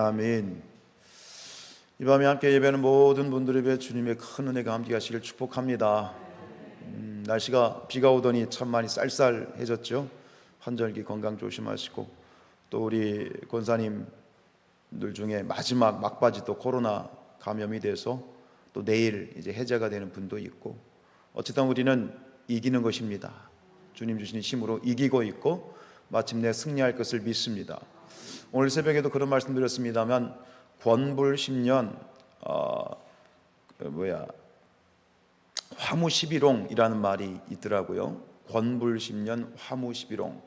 아멘. 이 밤에 함께 예배하는 모든 분들에게 주님의 큰 은혜가 함께하시길 축복합니다. 날씨가 비가 오더니 참 많이 쌀쌀해졌죠. 환절기 건강 조심하시고, 또 우리 권사님들 중에 마지막 막바지 또 코로나 감염이 돼서 또 내일 이제 해제가 되는 분도 있고, 어쨌든 우리는 이기는 것입니다. 주님 주신 힘으로 이기고 있고 마침내 승리할 것을 믿습니다. 오늘 새벽에도 그런 말씀 드렸습니다만, 권불 10년 화무 11홍이라는 말이 있더라고요. 권불 10년 화무 11홍.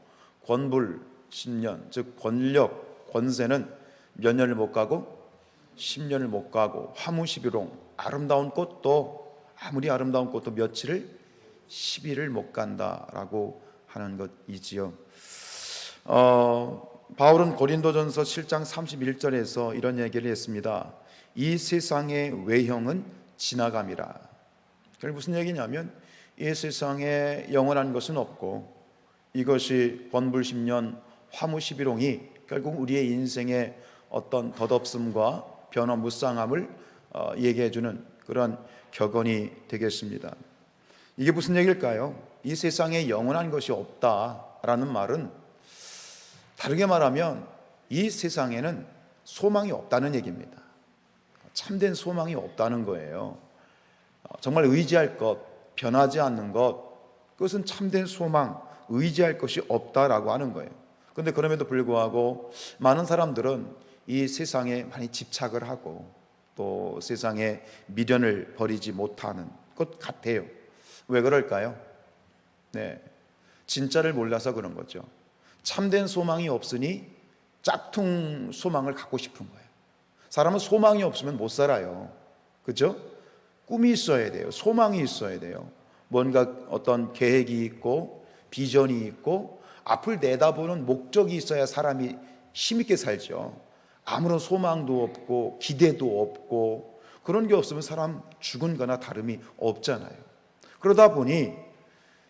권불 10년, 즉 권력, 권세는 몇 년을 못 가고 10년을 못 가고, 화무 11홍, 아름다운 꽃도 아무리 아름다운 꽃도 며칠을 10일을 못 간다라고 하는 것이지요. 바울은 고린도전서 7장 31절에서 이런 얘기를 했습니다. 이 세상의 외형은 지나감이라. 그게 무슨 얘기냐면, 이 세상에 영원한 것은 없고, 이것이 권불 10년 화무 11홍이 결국 우리의 인생의 어떤 덧없음과 변화무쌍함을 얘기해주는 그런 격언이 되겠습니다. 이게 무슨 얘기일까요? 이 세상에 영원한 것이 없다라는 말은, 다르게 말하면 이 세상에는 소망이 없다는 얘기입니다. 참된 소망이 없다는 거예요. 정말 의지할 것, 변하지 않는 것, 그것은 참된 소망, 의지할 것이 없다라고 하는 거예요. 그런데 그럼에도 불구하고 많은 사람들은 이 세상에 많이 집착을 하고, 또 세상에 미련을 버리지 못하는 것 같아요. 왜 그럴까요? 진짜를 몰라서 그런 거죠. 참된 소망이 없으니 짝퉁 소망을 갖고 싶은 거예요. 사람은 소망이 없으면 못 살아요. 그렇죠? 꿈이 있어야 돼요. 소망이 있어야 돼요. 뭔가 어떤 계획이 있고 비전이 있고 앞을 내다보는 목적이 있어야 사람이 힘있게 살죠. 아무런 소망도 없고 기대도 없고 그런 게 없으면 사람 죽은 거나 다름이 없잖아요. 그러다 보니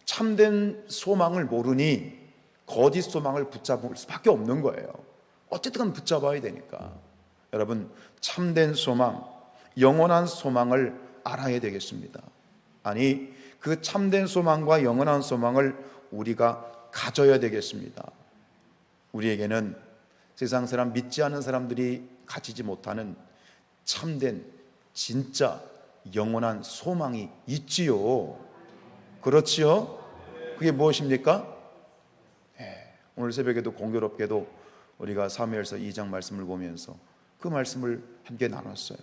참된 소망을 모르니 거짓 소망을 붙잡을 수밖에 없는 거예요. 어쨌든 붙잡아야 되니까. 여러분, 참된 소망, 영원한 소망을 알아야 되겠습니다. 아니, 그 참된 소망과 영원한 소망을 우리가 가져야 되겠습니다. 우리에게는 세상 사람, 믿지 않는 사람들이 가지지 못하는 참된 진짜 영원한 소망이 있지요. 그렇지요? 그게 무엇입니까? 오늘 새벽에도 공교롭게도 우리가 사무엘서 2장 말씀을 보면서 그 말씀을 함께 나눴어요.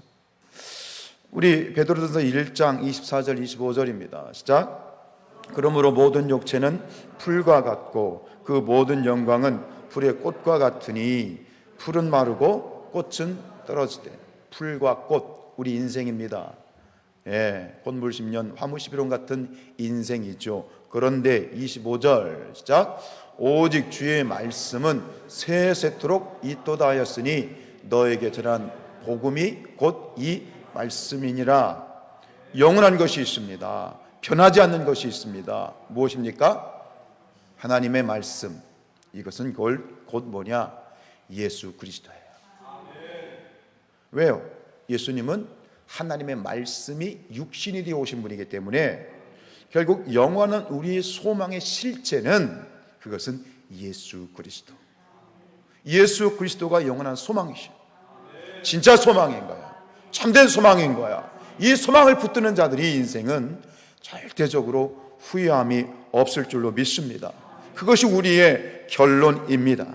우리 베드로전서 1장 24절 25절입니다. 시작. 그러므로 모든 육체는 풀과 같고 그 모든 영광은 풀의 꽃과 같으니 풀은 마르고 꽃은 떨어지되. 풀과 꽃, 우리 인생입니다. 권불 10년 화무 11홍 같은 인생이죠. 그런데 25절 시작. 오직 주의 말씀은 세세토록 있도다 하였으니 너에게 전한 복음이 곧 이 말씀이니라. 영원한 것이 있습니다. 변하지 않는 것이 있습니다. 무엇입니까? 하나님의 말씀. 이것은 곧 뭐냐? 예수 그리스도예요. 왜요? 예수님은 하나님의 말씀이 육신이 되어 오신 분이기 때문에 결국 영원한 우리의 소망의 실체는, 그것은 예수 그리스도. 예수 그리스도가 영원한 소망이시오. 진짜 소망인 거야. 참된 소망인 거야. 이 소망을 붙드는 자들이 인생은 절대적으로 후회함이 없을 줄로 믿습니다. 그것이 우리의 결론입니다.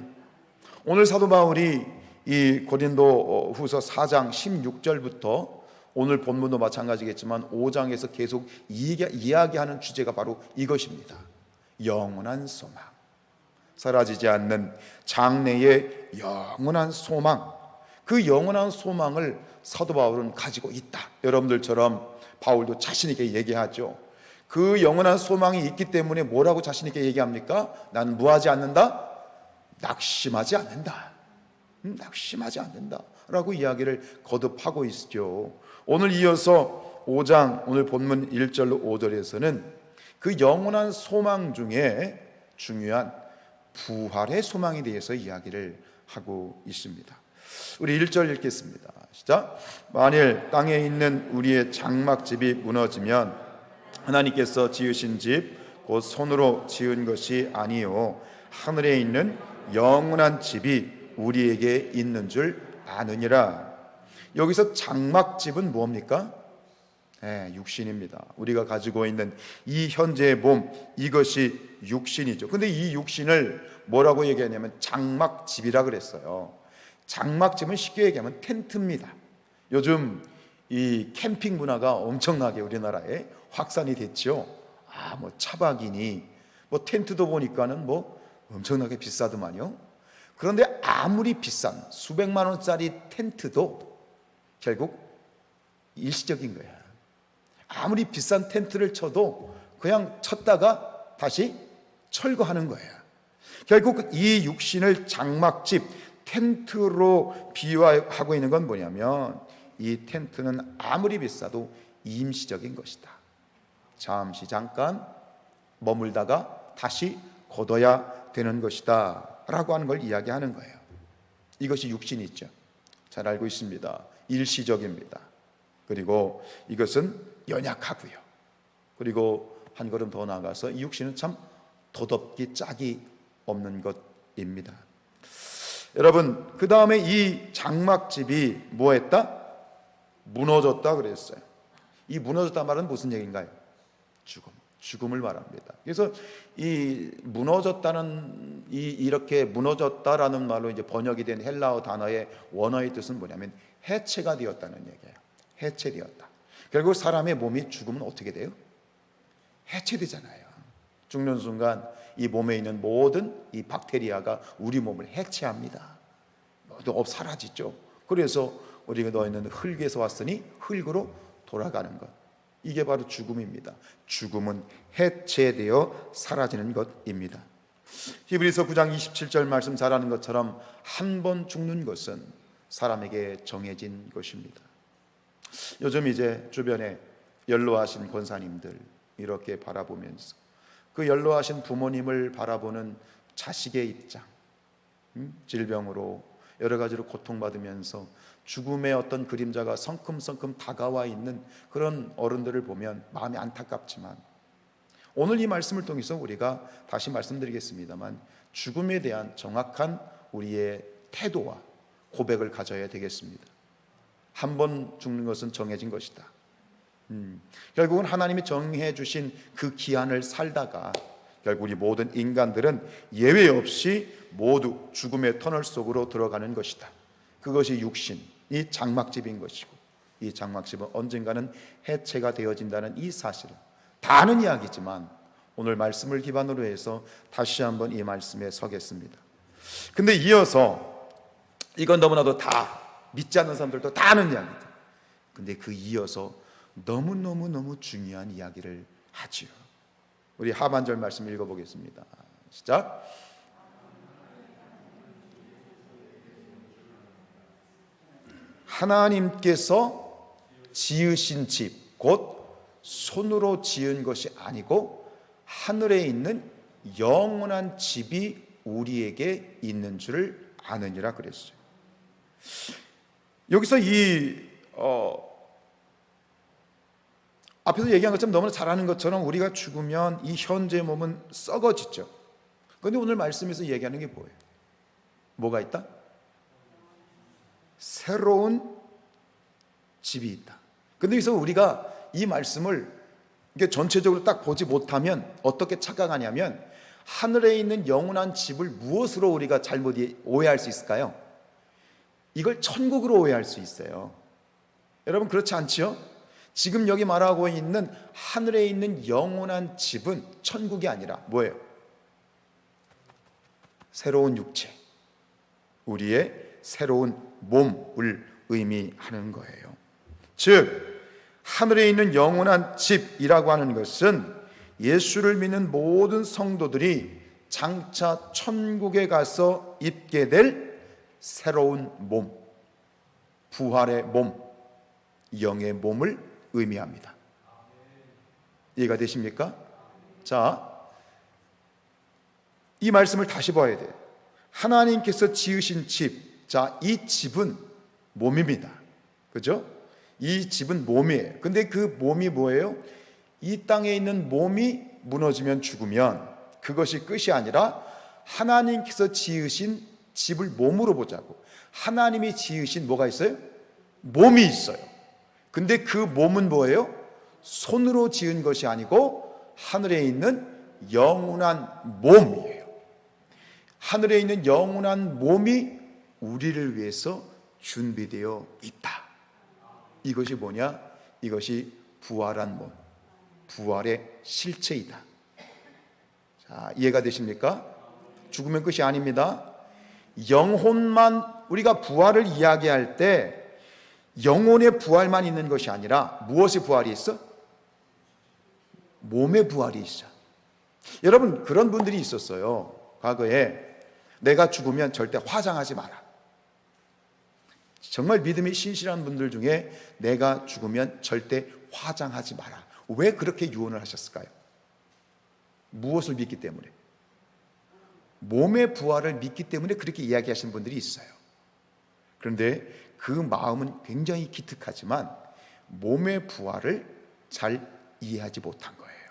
오늘 사도 바울이 이 고린도 후서 4장 16절부터 오늘 본문도 마찬가지겠지만 5장에서 계속 이야기하는 주제가 바로 이것입니다. 영원한 소망. 사라지지 않는 장래의 영원한 소망. 그 영원한 소망을 사도 바울은 가지고 있다. 여러분들처럼 바울도 자신 있게 얘기하죠. 그 영원한 소망이 있기 때문에 뭐라고 자신 있게 얘기합니까? 나는 뭐하지 않는다? 낙심하지 않는다. 낙심하지 않는다 라고 이야기를 거듭하고 있죠. 오늘 이어서 5장 오늘 본문 1절로 5절에서는 그 영원한 소망 중에 중요한 부활의 소망에 대해서 이야기를 하고 있습니다. 우리 1절 읽겠습니다. 시작. 만일 땅에 있는 우리의 장막집이 무너지면 하나님께서 지으신 집 곧 손으로 지은 것이 아니요 하늘에 있는 영원한 집이 우리에게 있는 줄 아느니라. 여기서 장막집은 뭡니까? 육신입니다. 우리가 가지고 있는 이 현재의 몸, 이것이 육신이죠. 근데 이 육신을 뭐라고 얘기하냐면 장막집이라 그랬어요. 장막집은 쉽게 얘기하면 텐트입니다. 요즘 이 캠핑 문화가 엄청나게 우리나라에 확산이 됐죠. 뭐 차박이니 뭐 텐트도 보니까는 뭐 엄청나게 비싸더만요. 그런데 아무리 비싼 수백만 원짜리 텐트도 결국 일시적인 거야. 아무리 비싼 텐트를 쳐도 그냥 쳤다가 다시 철거하는 거예요. 결국 이 육신을 장막집, 텐트로 비유하고 있는 건 뭐냐면 이 텐트는 아무리 비싸도 임시적인 것이다. 잠시 잠깐 머물다가 다시 걷어야 되는 것이다 라고 하는 걸 이야기하는 거예요. 이것이 육신이 있죠. 잘 알고 있습니다. 일시적입니다. 그리고 이것은 연약하고요. 그리고 한 걸음 더 나아가서 이 육신은 참 도덕기 짝이 없는 것입니다. 여러분, 그 다음에 이 장막집이 뭐했다? 무너졌다 그랬어요. 이 무너졌다 말은 무슨 얘기인가요? 죽음을 말합니다. 그래서 이 무너졌다는 이렇게 무너졌다라는 말로 이제 번역이 된 헬라어 단어의 원어의 뜻은 뭐냐면 해체가 되었다는 얘기예요. 해체되었다. 결국 사람의 몸이 죽으면 어떻게 돼요? 해체되잖아요. 죽는 순간 이 몸에 있는 모든 이 박테리아가 우리 몸을 해체합니다. 모두 사라지죠. 그래서 우리가 너희는 흙에서 왔으니 흙으로 돌아가는 것. 이게 바로 죽음입니다. 죽음은 해체되어 사라지는 것입니다. 히브리서 9장 27절 말씀 잘 아는 것처럼 한 번 죽는 것은 사람에게 정해진 것입니다. 요즘 이제 주변에 연로하신 권사님들 이렇게 바라보면서 그 연로하신 부모님을 바라보는 자식의 입장, 질병으로 여러 가지로 고통받으면서 죽음의 어떤 그림자가 성큼성큼 다가와 있는 그런 어른들을 보면 마음이 안타깝지만, 오늘 이 말씀을 통해서 우리가 다시 말씀드리겠습니다만 죽음에 대한 정확한 우리의 태도와 고백을 가져야 되겠습니다. 한 번 죽는 것은 정해진 것이다. 결국은 하나님이 정해 주신 그 기한을 살다가 결국 우리 모든 인간들은 예외 없이 모두 죽음의 터널 속으로 들어가는 것이다. 그것이 육신이 장막집인 것이고, 이 장막집은 언젠가는 해체가 되어진다는 이 사실을 다 아는 이야기지만 오늘 말씀을 기반으로 해서 다시 한번 이 말씀에 서겠습니다. 근데 이어서 이건 너무나도 다 믿지 않는 사람들도 다 아는 이야기다. 근데 그 이어서 너무너무 중요한 이야기를 하지요. 우리 하반절 말씀 읽어보겠습니다. 시작. 하나님께서 지으신 집, 곧 손으로 지은 것이 아니고 하늘에 있는 영원한 집이 우리에게 있는 줄을 아느니라 그랬어요. 여기서 앞에서 얘기한 것처럼 너무나 잘 아는 것처럼 우리가 죽으면 이 현재 몸은 썩어지죠. 그런데 오늘 말씀에서 얘기하는 게 뭐예요? 뭐가 있다? 새로운 집이 있다. 근데 여기서 우리가 이 말씀을 이게 전체적으로 딱 보지 못하면 어떻게 착각하냐면 하늘에 있는 영원한 집을 무엇으로 우리가 잘못 오해할 수 있을까요? 이걸 천국으로 오해할 수 있어요. 여러분 그렇지 않지요? 지금 여기 말하고 있는 하늘에 있는 영원한 집은 천국이 아니라 뭐예요? 새로운 육체, 우리의 새로운 몸을 의미하는 거예요. 즉 하늘에 있는 영원한 집이라고 하는 것은 예수를 믿는 모든 성도들이 장차 천국에 가서 입게 될 새로운 몸, 부활의 몸, 영의 몸을 의미합니다. 이해가 되십니까? 자, 이 말씀을 다시 봐야 돼요. 하나님께서 지으신 집, 자, 이 집은 몸입니다. 그죠? 이 집은 몸이에요. 근데 그 몸이 뭐예요? 이 땅에 있는 몸이 무너지면 죽으면 그것이 끝이 아니라 하나님께서 지으신 집을 몸으로 보자고. 하나님이 지으신 뭐가 있어요? 몸이 있어요. 근데 그 몸은 뭐예요? 손으로 지은 것이 아니고 하늘에 있는 영원한 몸이에요. 하늘에 있는 영원한 몸이 우리를 위해서 준비되어 있다. 이것이 뭐냐? 이것이 부활한 몸, 부활의 실체이다. 자, 이해가 되십니까? 죽으면 끝이 아닙니다. 영혼만, 우리가 부활을 이야기할 때 영혼의 부활만 있는 것이 아니라 무엇의 부활이 있어? 몸의 부활이 있어. 여러분, 그런 분들이 있었어요. 과거에 내가 죽으면 절대 화장하지 마라. 정말 믿음이 신실한 분들 중에 내가 죽으면 절대 화장하지 마라. 왜 그렇게 유언을 하셨을까요? 무엇을 믿기 때문에? 몸의 부활을 믿기 때문에 그렇게 이야기하시는 분들이 있어요. 그런데 그 마음은 굉장히 기특하지만 몸의 부활을 잘 이해하지 못한 거예요.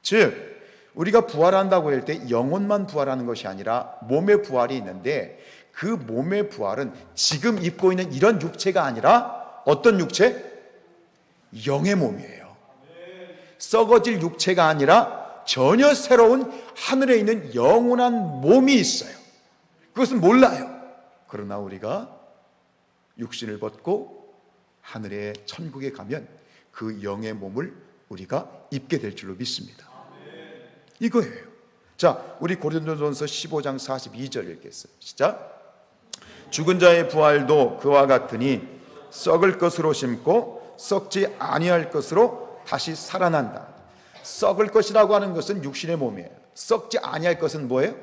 즉, 우리가 부활한다고 할 때 영혼만 부활하는 것이 아니라 몸의 부활이 있는데 그 몸의 부활은 지금 입고 있는 이런 육체가 아니라 어떤 육체? 영의 몸이에요. 썩어질 육체가 아니라 전혀 새로운 하늘에 있는 영원한 몸이 있어요. 그것은 몰라요. 그러나 우리가 육신을 벗고 하늘의 천국에 가면 그 영의 몸을 우리가 입게 될 줄로 믿습니다. 이거예요. 자, 우리 고린도전서 15장 42절 읽겠어요. 시작. 죽은 자의 부활도 그와 같으니 썩을 것으로 심고 썩지 아니할 것으로 다시 살아난다. 썩을 것이라고 하는 것은 육신의 몸이에요. 썩지 아니할 것은 뭐예요?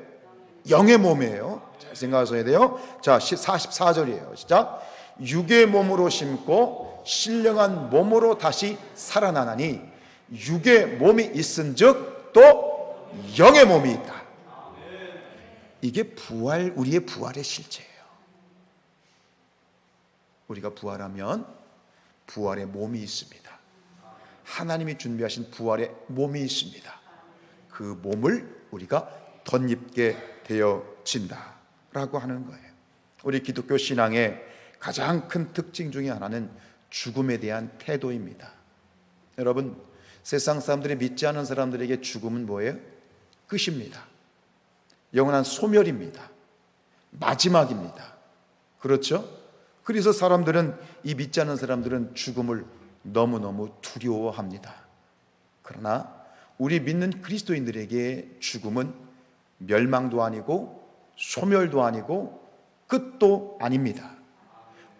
영의 몸이에요. 잘 생각하셔야 돼요. 자, 44절이에요. 시작. 육의 몸으로 심고 신령한 몸으로 다시 살아나나니 육의 몸이 있은즉 또 영의 몸이 있다. 이게 부활, 우리의 부활의 실체예요. 우리가 부활하면 부활의 몸이 있습니다. 하나님이 준비하신 부활의 몸이 있습니다. 그 몸을 우리가 덧입게 되어진다라고 하는 거예요. 우리 기독교 신앙의 가장 큰 특징 중에 하나는 죽음에 대한 태도입니다. 여러분, 세상 사람들이 믿지 않은 사람들에게 죽음은 뭐예요? 끝입니다. 영원한 소멸입니다. 마지막입니다. 그렇죠? 그래서 사람들은, 이 믿지 않는 사람들은 죽음을 너무너무 두려워합니다. 그러나 우리 믿는 그리스도인들에게 죽음은 멸망도 아니고 소멸도 아니고 끝도 아닙니다.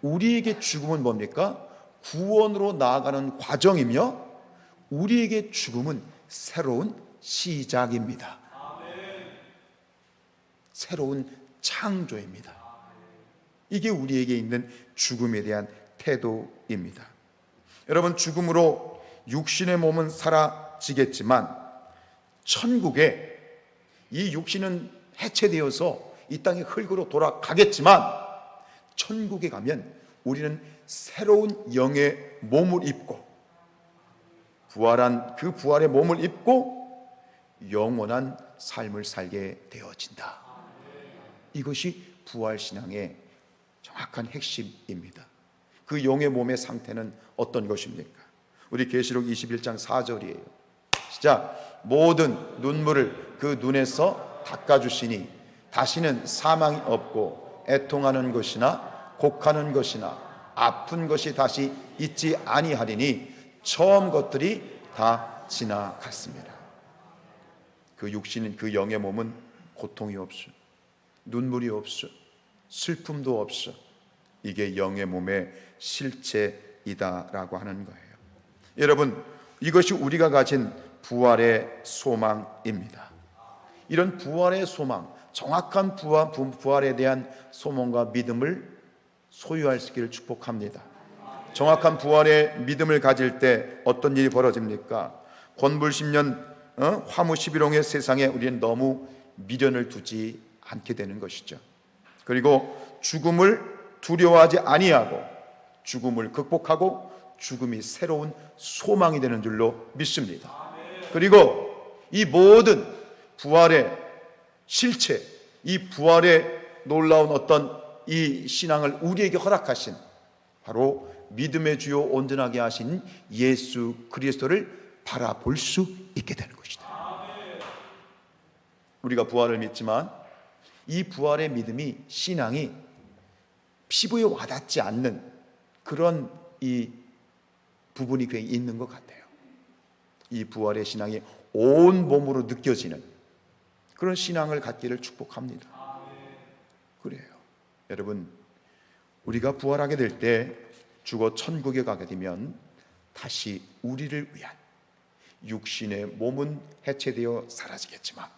우리에게 죽음은 뭡니까? 구원으로 나아가는 과정이며 우리에게 죽음은 새로운 시작입니다. 새로운 창조입니다. 이게 우리에게 있는 죽음에 대한 태도입니다. 여러분, 죽음으로 육신의 몸은 사라지겠지만 천국에 이 육신은 해체되어서 이 땅의 흙으로 돌아가겠지만 천국에 가면 우리는 새로운 영의 몸을 입고 부활한 그 부활의 몸을 입고 영원한 삶을 살게 되어진다. 이것이 부활신앙의 정확한 핵심입니다. 그 영의 몸의 상태는 어떤 것입니까? 우리 계시록 21장 4절이에요. 시작. 모든 눈물을 그 눈에서 닦아주시니 다시는 사망이 없고 애통하는 것이나 곡하는 것이나 아픈 것이 다시 있지 아니하리니 처음 것들이 다 지나갔습니다. 그 육신인 그 영의 몸은 고통이 없어, 눈물이 없어, 슬픔도 없어. 이게 영의 몸의 실체이다라고 하는 거예요. 여러분, 이것이 우리가 가진 부활의 소망입니다. 이런 부활의 소망, 정확한 부활에 대한 소망과 믿음을 소유할 수 있기를 축복합니다. 정확한 부활의 믿음을 가질 때 어떤 일이 벌어집니까? 권불 10년 화무 11홍의 세상에 우리는 너무 미련을 두지 않게 되는 것이죠. 그리고 죽음을 두려워하지 아니하고 죽음을 극복하고 죽음이 새로운 소망이 되는 줄로 믿습니다. 그리고 이 모든 부활의 실체, 이 부활의 놀라운 어떤 이 신앙을 우리에게 허락하신 바로 믿음의 주요 온전하게 하신 예수 그리스도를 바라볼 수 있게 되는 것이다. 우리가 부활을 믿지만 이 부활의 믿음이, 신앙이 피부에 와닿지 않는 그런 이 부분이 굉장히 있는 것 같아요. 이 부활의 신앙이 온 몸으로 느껴지는 그런 신앙을 갖기를 축복합니다. 그래요. 여러분, 우리가 부활하게 될 때 죽어 천국에 가게 되면 다시 우리를 위한 육신의 몸은 해체되어 사라지겠지만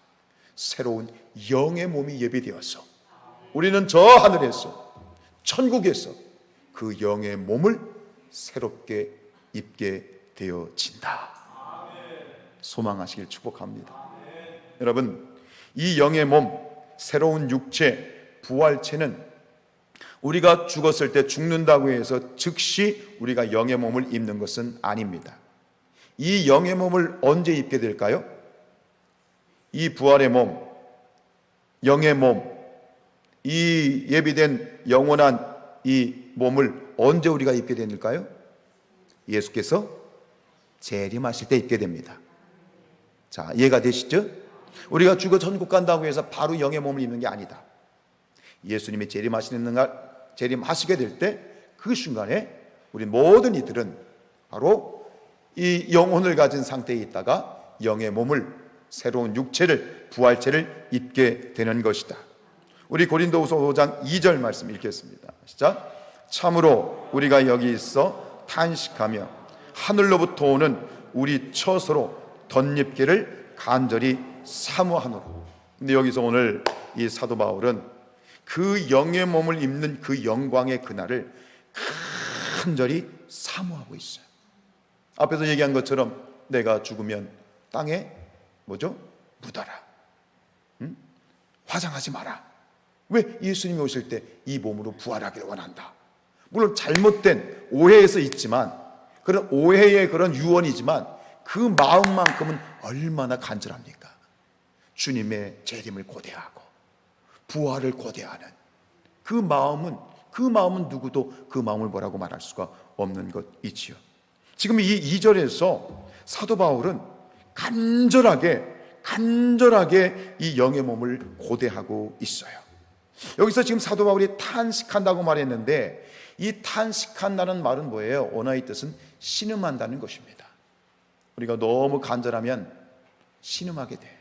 새로운 영의 몸이 예비되어서 우리는 저 하늘에서, 천국에서 그 영의 몸을 새롭게 입게 되어진다. 소망하시길 축복합니다. 여러분, 이 영의 몸, 새로운 육체, 부활체는 우리가 죽었을 때 죽는다고 해서 즉시 우리가 영의 몸을 입는 것은 아닙니다. 이 영의 몸을 언제 입게 될까요? 이 부활의 몸, 영의 몸, 이 예비된 영원한 이 몸을 언제 우리가 입게 될까요? 예수께서 재림하실 때 입게 됩니다. 자, 이해가 되시죠? 우리가 죽어 천국 간다고 해서 바로 영의 몸을 입는 게 아니다. 예수님이 재림하시는 날, 재림하시게 될 때 그 순간에 우리 모든 이들은 바로 이 영혼을 가진 상태에 있다가 영의 몸을, 새로운 육체를, 부활체를 입게 되는 것이다. 우리 고린도후서 5장 2절 말씀 읽겠습니다. 시작. 참으로 우리가 여기 있어 탄식하며 하늘로부터 오는 우리 처소로 덧입기를 간절히 사모하노라. 근데 여기서 오늘 이 사도 바울은 그 영의 몸을 입는 그 영광의 그날을 간절히 사모하고 있어요. 앞에서 얘기한 것처럼 내가 죽으면 땅에 뭐죠? 묻어라. 화장하지 마라. 왜? 예수님이 오실 때 이 몸으로 부활하기를 원한다. 물론 잘못된 오해에서 있지만, 그런 오해의 그런 유언이지만 그 마음만큼은 얼마나 간절합니까? 주님의 재림을 고대하고 부활을 고대하는 그 마음은 누구도 그 마음을 뭐라고 말할 수가 없는 것이지요. 지금 이 2절에서 사도 바울은 간절하게 이 영의 몸을 고대하고 있어요. 여기서 지금 사도 바울이 탄식한다고 말했는데 이 탄식한다는 말은 뭐예요? 원어의 뜻은 신음한다는 것입니다. 우리가 너무 간절하면 신음하게 돼.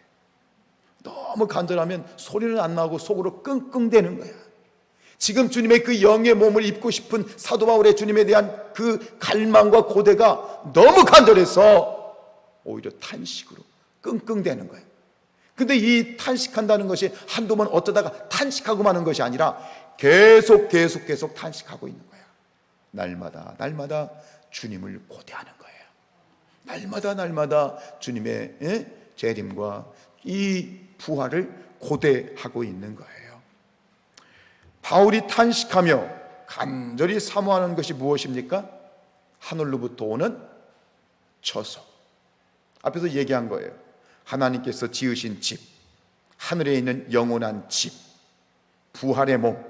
너무 간절하면 소리는 안 나고 속으로 끙끙대는 거야. 지금 주님의 그 영의 몸을 입고 싶은 사도 바울의 주님에 대한 그 갈망과 고대가 너무 간절해서 오히려 탄식으로 끙끙대는 거예요. 근데 이 탄식한다는 것이 한두 번 어쩌다가 탄식하고 마는 것이 아니라 계속 탄식하고 있는 거야. 날마다 주님을 고대하는 거예요. 날마다 주님의 재림과 이 부활을 고대하고 있는 거예요. 바울이 탄식하며 간절히 사모하는 것이 무엇입니까? 하늘로부터 오는 처소. 앞에서 얘기한 거예요. 하나님께서 지으신 집, 하늘에 있는 영원한 집, 부활의 몸,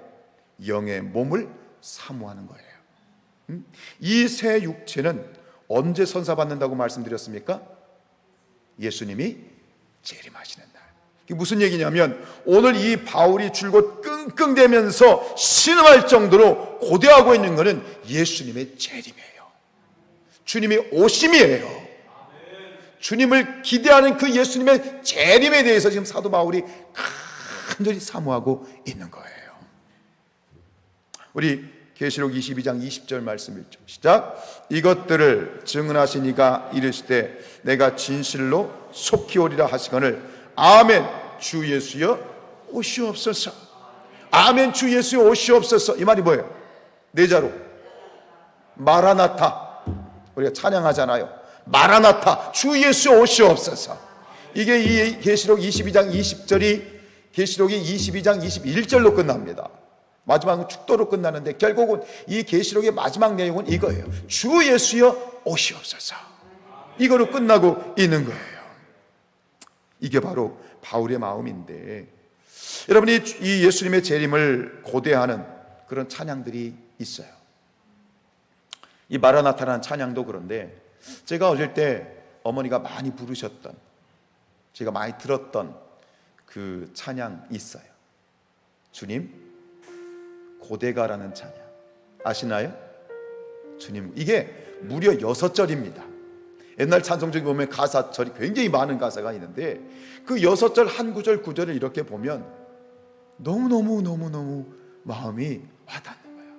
영의 몸을 사모하는 거예요. 이 새 육체는 언제 선사받는다고 말씀드렸습니까? 예수님이 재림하시는 날. 이게 무슨 얘기냐면 오늘 이 바울이 줄곧 끙끙대면서 신음할 정도로 고대하고 있는 것은 예수님의 재림이에요. 주님의 오심이에요. 주님을 기대하는 그 예수님의 재림에 대해서 지금 사도 바울이 간절히 사모하고 있는 거예요. 우리 계시록 22장 20절 말씀 읽죠. 시작. 이것들을 증언하신 이가 이르시되 내가 진실로 속히 오리라 하시거늘 아멘 주 예수여 오시옵소서. 아멘 주 예수여 오시옵소서. 이 말이 뭐예요? 네 자로 마라나타. 우리가 찬양하잖아요. 마라나타 주 예수 오시옵소서. 이게 이 계시록 22장 20절이 계시록이 22장 21절로 끝납니다. 마지막은 축도로 끝나는데 결국은 이 계시록의 마지막 내용은 이거예요. 주 예수여 오시옵소서. 이거로 끝나고 있는 거예요. 이게 바로 바울의 마음인데, 여러분이 이 예수님의 재림을 고대하는 그런 찬양들이 있어요. 이 마라나타라는 찬양도 그런데, 제가 어릴 때 어머니가 많이 부르셨던, 제가 많이 들었던 그 찬양이 있어요. 주님 고대가라는 찬양 아시나요? 주님, 이게 무려 6절입니다. 옛날 찬송 중에 보면 가사절이 굉장히 많은 가사가 있는데, 그 6절 한 구절 구절을 이렇게 보면 너무너무 마음이 와닿는 거예요.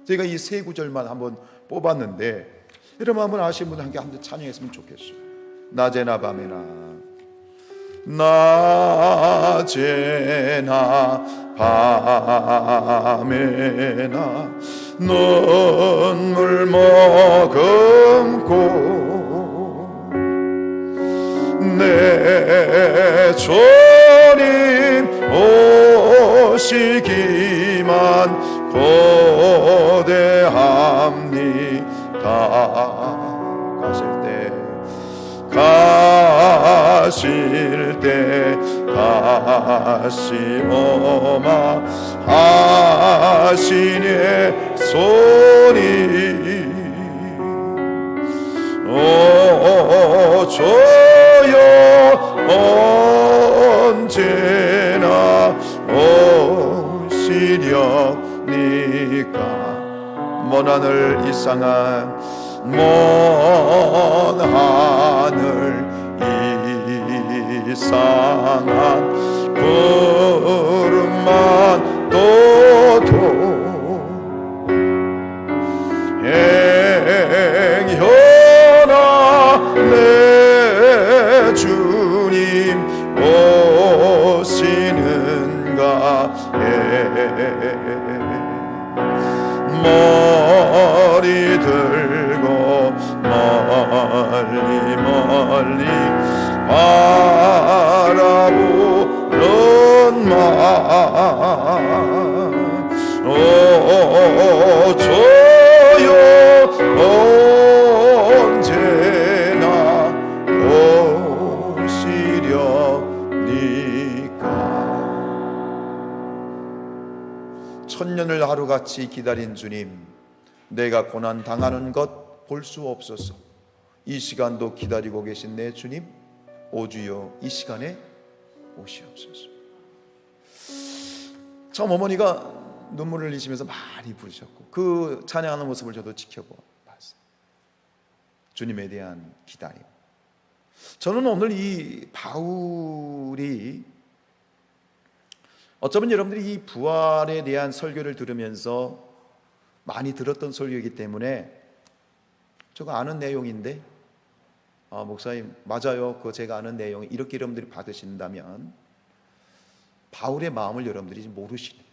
제가 이 세 구절만 한번 뽑았는데, 여러분 한번 아시는 분 함께 한번 찬양했으면 좋겠어요. 낮에나 밤에나, 낮에나 밤에나 눈물 머금고 내 주님 오시기만 고대합니다. 가실 때 다시 오마 하시니 소리 오 주여 언제나 오시려니까. 먼 하늘 이상한 먼 하늘 이상한 구름만 떠도 행여나 내 주님 오시는가 머리 들고 멀리 바라보는 마음 오 주여 언제나 오시려니까. 천년을 하루같이 기다린 주님, 내가 고난 당하는 것 볼 수 없어서 이 시간도 기다리고 계신 내 주님, 오 주여 이 시간에 오시옵소서. 참 어머니가 눈물을 흘리시면서 많이 부르셨고, 그 찬양하는 모습을 저도 지켜봤어요. 주님에 대한 기다림. 저는 오늘 이 바울이, 어쩌면 여러분들이 이 부활에 대한 설교를 들으면서 많이 들었던 설교이기 때문에 저거 아는 내용인데, 목사님 맞아요, 그거 제가 아는 내용, 이렇게 여러분들이 받으신다면 바울의 마음을 여러분들이 모르시는 거예요.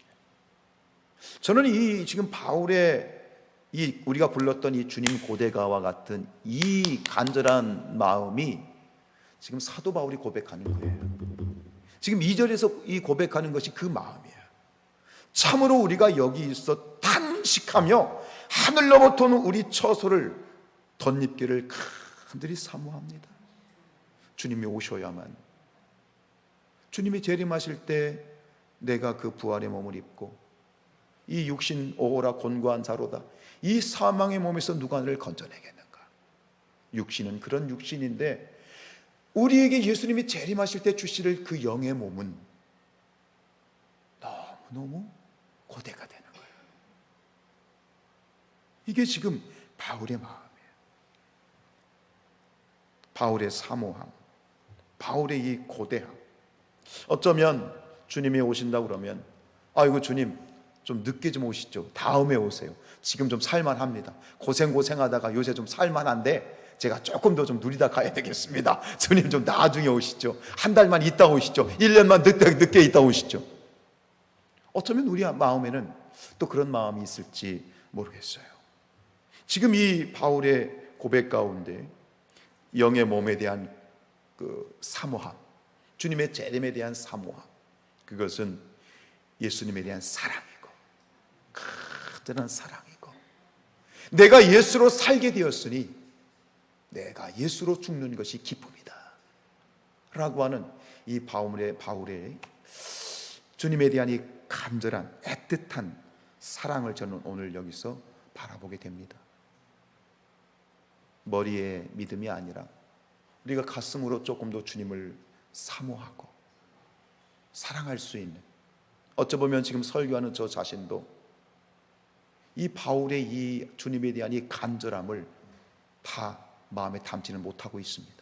저는 이 지금 바울의 이 우리가 불렀던 이 주님 고대가와 같은 이 간절한 마음이 지금 사도 바울이 고백하는 거예요. 지금 2절에서 이 고백하는 것이 그 마음이에요. 참으로 우리가 여기 있어 탄식하며 하늘로부터는 우리 처소를 덧입기를 간절히 사모합니다. 주님이 오셔야만, 주님이 재림하실 때 내가 그 부활의 몸을 입고 이 육신 오호라 곤고한 자로다, 이 사망의 몸에서 누가 나를 건져내겠는가. 육신은 그런 육신인데 우리에게 예수님이 재림하실 때 주실 그 영의 몸은 너무너무 고대가 되는 거예요. 이게 지금 바울의 마음이에요. 바울의 사모함, 바울의 이 고대함. 어쩌면 주님이 오신다고 그러면, 아이고 주님 좀 늦게 좀 오시죠, 다음에 오세요, 지금 좀 살만합니다, 고생하다가 요새 좀 살만한데 제가 조금 더 좀 누리다 가야 되겠습니다, 주님 좀 나중에 오시죠, 한 달만 있다 오시죠, 1년만 늦게 있다 오시죠. 어쩌면 우리 마음에는 또 그런 마음이 있을지 모르겠어요. 지금 이 바울의 고백 가운데 영의 몸에 대한 그 사모함, 주님의 재림에 대한 사모함, 그것은 예수님에 대한 사랑이고 간절한 사랑이고, 내가 예수로 살게 되었으니 내가 예수로 죽는 것이 기쁨이다 라고 하는 이 바울의 주님에 대한 이 간절한 애틋한 사랑을 저는 오늘 여기서 바라보게 됩니다. 머리의 믿음이 아니라 우리가 가슴으로 조금 더 주님을 사모하고 사랑할 수 있는, 어쩌보면 지금 설교하는 저 자신도 이 바울의 이 주님에 대한 이 간절함을 다 마음에 담지는 못하고 있습니다.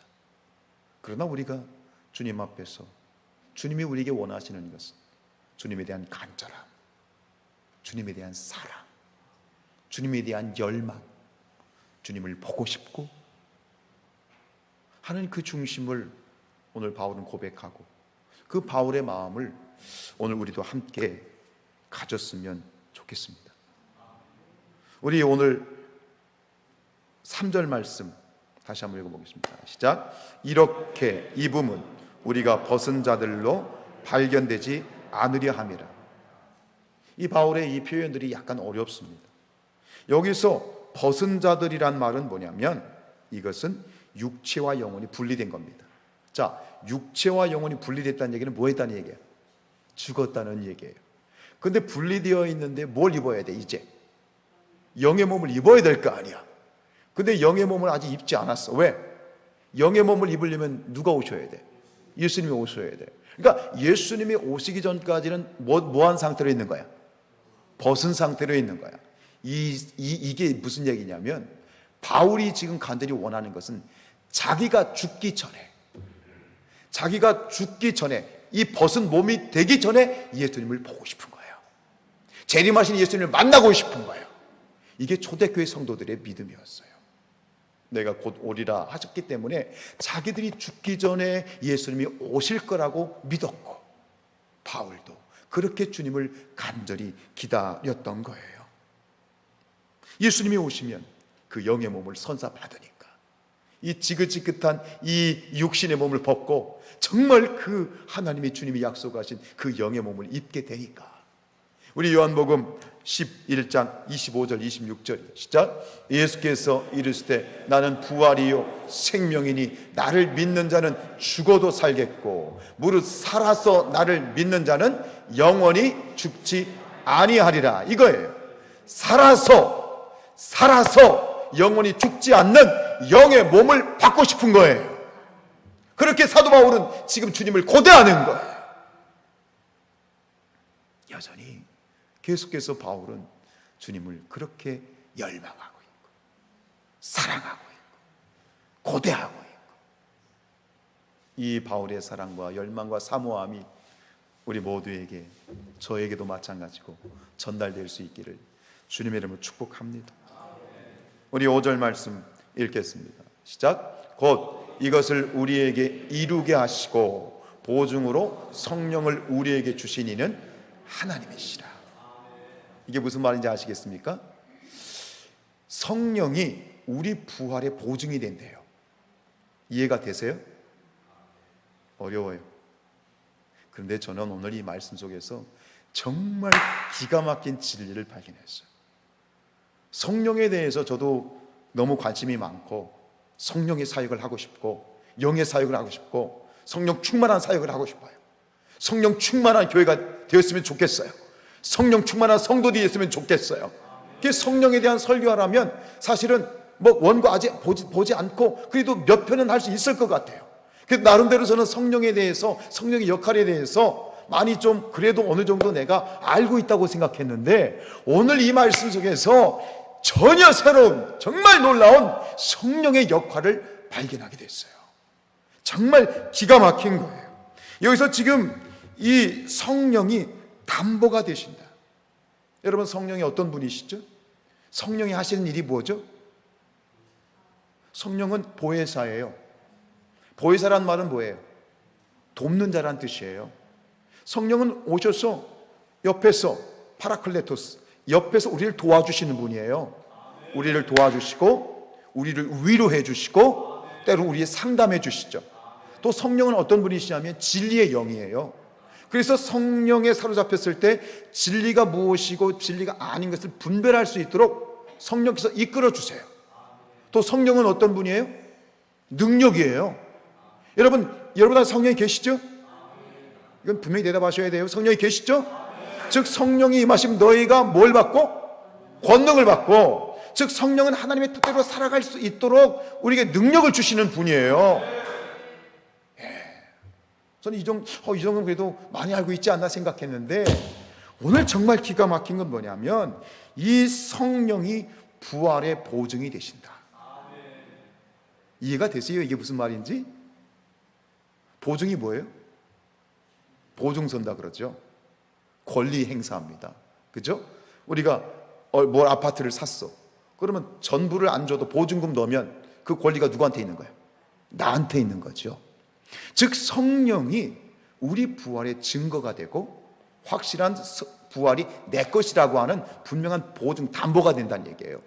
그러나 우리가 주님 앞에서 주님이 우리에게 원하시는 것은 주님에 대한 간절함, 주님에 대한 사랑, 주님에 대한 열망, 주님을 보고 싶고 하는 그 중심을 오늘 바울은 고백하고, 그 바울의 마음을 오늘 우리도 함께 가졌으면 좋겠습니다. 우리 오늘 3절 말씀 다시 한번 읽어보겠습니다. 시작. 이렇게 입음은 우리가 벗은 자들로 발견되지 않으려 함이라. 이 바울의 이 표현들이 약간 어렵습니다. 여기서 벗은 자들이란 말은 뭐냐면 이것은 육체와 영혼이 분리된 겁니다. 자, 육체와 영혼이 분리됐다는 얘기는 뭐 했다는 얘기예요? 죽었다는 얘기예요. 근데 분리되어 있는데 뭘 입어야 돼? 이제 영의 몸을 입어야 될 거 아니야. 근데 영의 몸을 아직 입지 않았어. 왜? 영의 몸을 입으려면 누가 오셔야 돼? 예수님이 오셔야 돼. 그러니까 예수님이 오시기 전까지는 뭐한 상태로 있는 거야? 벗은 상태로 있는 거야. 이게 무슨 얘기냐면, 바울이 지금 간절히 원하는 것은 자기가 죽기 전에 이 벗은 몸이 되기 전에 예수님을 보고 싶은 거예요. 재림하신 예수님을 만나고 싶은 거예요. 이게 초대교회 성도들의 믿음이었어요. 내가 곧 오리라 하셨기 때문에 자기들이 죽기 전에 예수님이 오실 거라고 믿었고, 바울도 그렇게 주님을 간절히 기다렸던 거예요. 예수님이 오시면 그 영의 몸을 선사받으니까 이 지긋지긋한 이 육신의 몸을 벗고 정말 그 하나님의 주님이 약속하신 그 영의 몸을 입게 되니까, 우리 요한복음 11장 25절 26절 시작. 예수께서 이르시되 나는 부활이요 생명이니 나를 믿는 자는 죽어도 살겠고 무릇 살아서 나를 믿는 자는 영원히 죽지 아니하리라. 이거예요. 살아서 영원히 죽지 않는 영의 몸을 받고 싶은 거예요. 그렇게 사도 바울은 지금 주님을 고대하는 거예요. 여전히 계속해서 바울은 주님을 그렇게 열망하고 있고 사랑하고 있고 고대하고 있고, 이 바울의 사랑과 열망과 사모함이 우리 모두에게, 저에게도 마찬가지고 전달될 수 있기를 주님의 이름으로 축복합니다. 우리 5절 말씀 읽겠습니다. 시작. 곧 이것을 우리에게 이루게 하시고 보증으로 성령을 우리에게 주신 이는 하나님이시라. 이게 무슨 말인지 아시겠습니까? 성령이 우리 부활의 보증이 된대요. 이해가 되세요? 어려워요. 그런데 저는 오늘 이 말씀 속에서 정말 기가 막힌 진리를 발견했어요. 성령에 대해서 저도 너무 관심이 많고 성령의 사역을 하고 싶고 영의 사역을 하고 싶고 성령 충만한 사역을 하고 싶어요. 성령 충만한 교회가 되었으면 좋겠어요. 성령 충만한 성도들이 있으면 좋겠어요. 성령에 대한 설교하라면 사실은 뭐 원고 아직 보지 않고 그래도 몇 편은 할 수 있을 것 같아요. 그래서 나름대로 저는 성령에 대해서, 성령의 역할에 대해서 많이 좀 그래도 어느 정도 내가 알고 있다고 생각했는데, 오늘 이 말씀 속에서 전혀 새로운, 정말 놀라운 성령의 역할을 발견하게 됐어요. 정말 기가 막힌 거예요. 여기서 지금 이 성령이 담보가 되신다. 여러분, 성령이 어떤 분이시죠? 성령이 하시는 일이 뭐죠? 성령은 보혜사예요. 보혜사란 말은 뭐예요? 돕는 자란 뜻이에요. 성령은 오셔서 옆에서, 파라클레토스, 옆에서 우리를 도와주시는 분이에요. 우리를 도와주시고 우리를 위로해 주시고 때로 우리의 상담해 주시죠. 또 성령은 어떤 분이시냐면 진리의 영이에요. 그래서 성령에 사로잡혔을 때 진리가 무엇이고 진리가 아닌 것을 분별할 수 있도록 성령께서 이끌어 주세요. 또 성령은 어떤 분이에요? 능력이에요. 여러분 성령이 계시죠? 이건 분명히 대답하셔야 돼요. 성령이 계시죠? 즉 성령이 임하시면 너희가 뭘 받고? 권능을 받고, 즉 성령은 하나님의 뜻대로 살아갈 수 있도록 우리에게 능력을 주시는 분이에요. 저는 이 정도는 그래도 많이 알고 있지 않나 생각했는데, 오늘 정말 기가 막힌 건 뭐냐면 이 성령이 부활의 보증이 되신다. 이해가 되세요? 이게 무슨 말인지? 보증이 뭐예요? 보증선다 그러죠. 권리 행사합니다. 그죠? 우리가 뭘 아파트를 샀어. 그러면 전부를 안 줘도 보증금 넣으면 그 권리가 누구한테 있는 거예요? 나한테 있는 거죠. 즉 성령이 우리 부활의 증거가 되고 확실한 부활이 내 것이라고 하는 분명한 보증, 담보가 된다는 얘기예요.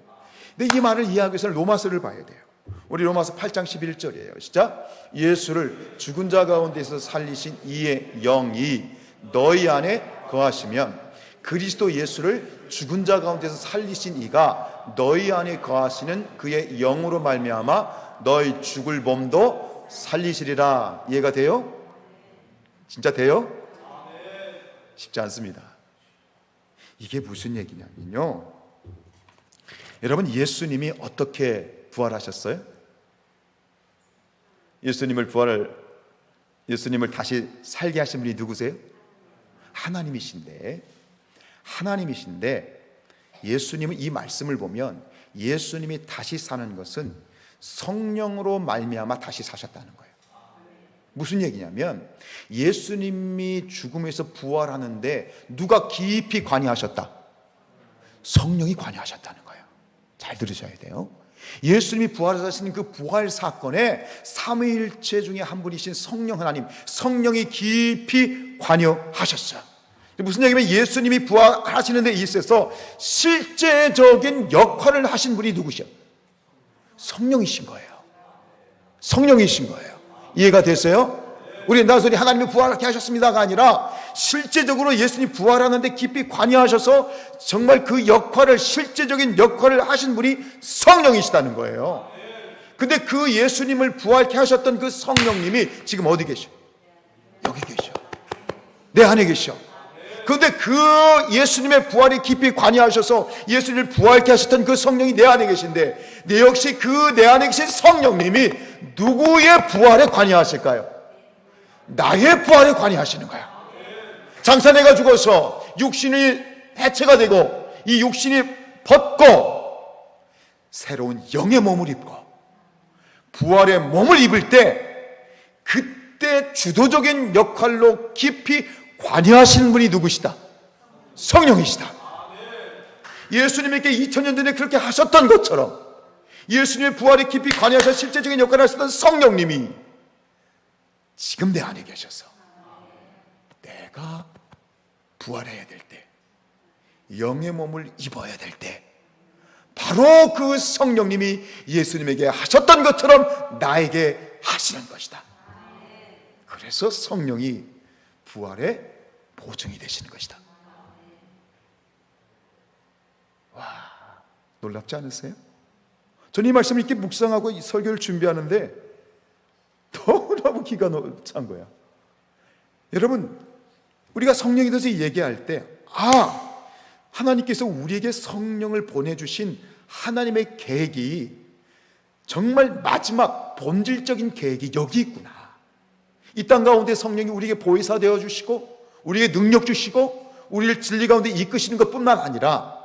근데 이 말을 이해하기 위해서는 로마서를 봐야 돼요. 우리 로마서 8장 11절이에요. 시작. 예수를 죽은 자 가운데서 살리신 이의 영이 너희 안에 거하시면, 그리스도 예수를 죽은 자 가운데서 살리신 이가 너희 안에 거하시는 그의 영으로 말미암아 너희 죽을 몸도 살리시리라. 이해가 돼요? 진짜 돼요? 쉽지 않습니다. 이게 무슨 얘기냐면요, 여러분 예수님이 어떻게 부활하셨어요? 예수님을 다시 살게 하신 분이 누구세요? 하나님이신데 예수님은 이 말씀을 보면 예수님이 다시 사는 것은 성령으로 말미암아 다시 사셨다는 거예요. 무슨 얘기냐면 예수님이 죽음에서 부활하는데 누가 깊이 관여하셨다? 성령이 관여하셨다는 거예요. 잘 들으셔야 돼요. 예수님이 부활하시는 그 부활 사건에 삼위일체 중에 한 분이신 성령 하나님, 성령이 깊이 관여하셨어요. 무슨 얘기냐면 예수님이 부활하시는 데 있어서 실제적인 역할을 하신 분이 누구시요? 성령이신 거예요. 성령이신 거예요. 이해가 되세요? 우리 단순히 하나님이 부활하게 하셨습니다가 아니라 실제적으로 예수님이 부활하는데 깊이 관여하셔서 정말 그 역할을, 실제적인 역할을 하신 분이 성령이시다는 거예요. 근데 그 예수님을 부활케 하셨던 그 성령님이 지금 어디 계셔? 여기 계셔. 내 안에 계셔. 그런데 그 예수님의 부활이 깊이 관여하셔서 예수님을 부활케 하셨던 그 성령이 내 안에 계신데, 내 역시 그 내 안에 계신 성령님이 누구의 부활에 관여하실까요? 나의 부활에 관여하시는 거야. 장사 내가 죽어서 육신이 해체가 되고 이 육신이 벗고 새로운 영의 몸을 입고 부활의 몸을 입을 때, 그때 주도적인 역할로 깊이 관여하시는 분이 누구시다? 성령이시다. 예수님에게 2000년 전에 그렇게 하셨던 것처럼 예수님의 부활에 깊이 관여하셔서 실제적인 역할을 하셨던 성령님이 지금 내 안에 계셔서 내가 부활해야 될 때, 영의 몸을 입어야 될 때, 바로 그 성령님이 예수님에게 하셨던 것처럼 나에게 하시는 것이다. 그래서 성령이 부활의 보증이 되시는 것이다. 와, 놀랍지 않으세요? 저는 이 말씀을 이렇게 묵상하고 이 설교를 준비하는데 너무너무 기가 찬 거야. 여러분, 우리가 성령에 대해서 얘기할 때, 하나님께서 우리에게 성령을 보내주신 하나님의 계획이 정말 마지막 본질적인 계획이 여기 있구나. 이 땅 가운데 성령이 우리에게 보혜사 되어주시고 우리에게 능력 주시고 우리를 진리 가운데 이끄시는 것뿐만 아니라,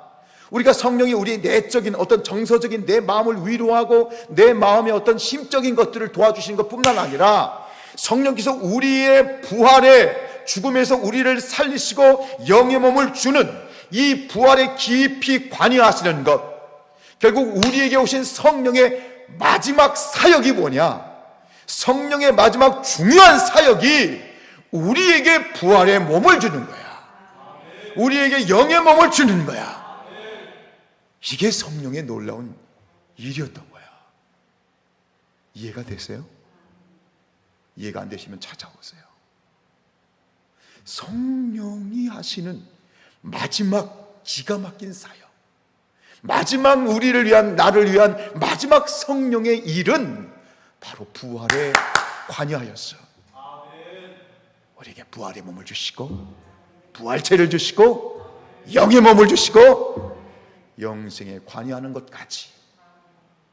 우리가 성령이 우리의 내적인 어떤 정서적인 내 마음을 위로하고 내 마음의 어떤 심적인 것들을 도와주시는 것뿐만 아니라, 성령께서 우리의 부활에, 죽음에서 우리를 살리시고 영의 몸을 주는 이 부활에 깊이 관여하시는 것, 결국 우리에게 오신 성령의 마지막 사역이 뭐냐? 성령의 마지막 중요한 사역이 우리에게 부활의 몸을 주는 거야. 우리에게 영의 몸을 주는 거야. 이게 성령의 놀라운 일이었던 거야. 이해가 되세요? 이해가 안 되시면 찾아오세요. 성령이 하시는 마지막 기가 막힌 사역, 마지막 우리를 위한, 나를 위한 마지막 성령의 일은 바로 부활에 관여하였어. 우리에게 부활의 몸을 주시고 부활체를 주시고 영의 몸을 주시고 영생에 관여하는 것까지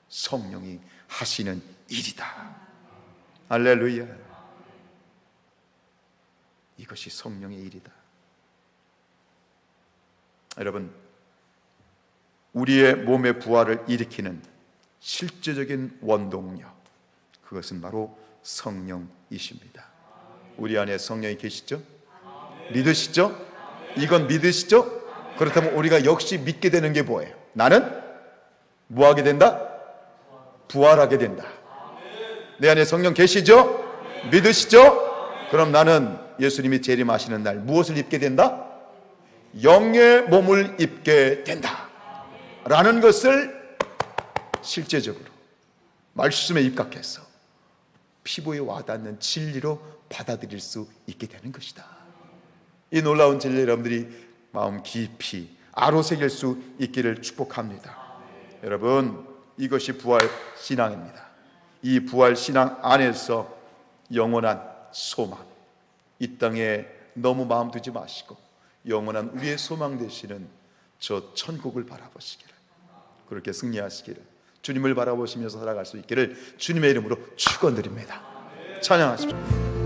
성령이 하시는 일이다. 할렐루야. 이것이 성령의 일이다. 여러분, 우리의 몸의 부활을 일으키는 실제적인 원동력, 그것은 바로 성령이십니다. 우리 안에 성령이 계시죠? 믿으시죠? 이건 믿으시죠? 그렇다면 우리가 역시 믿게 되는 게 뭐예요? 나는 뭐하게 된다? 부활하게 된다. 내 안에 성령 계시죠? 믿으시죠? 그럼 나는 예수님이 재림하시는 날 무엇을 입게 된다? 영의 몸을 입게 된다 라는 것을 실제적으로 말씀에 입각해서 피부에 와닿는 진리로 받아들일 수 있게 되는 것이다. 이 놀라운 진리 여러분들이 마음 깊이 아로새길 수 있기를 축복합니다. 여러분, 이것이 부활 신앙입니다. 이 부활 신앙 안에서 영원한 소망, 이 땅에 너무 마음 두지 마시고 영원한 우리의 소망 되시는 저 천국을 바라보시기를, 그렇게 승리하시기를, 주님을 바라보시면서 살아갈 수 있기를 주님의 이름으로 축원드립니다. 찬양하십시오.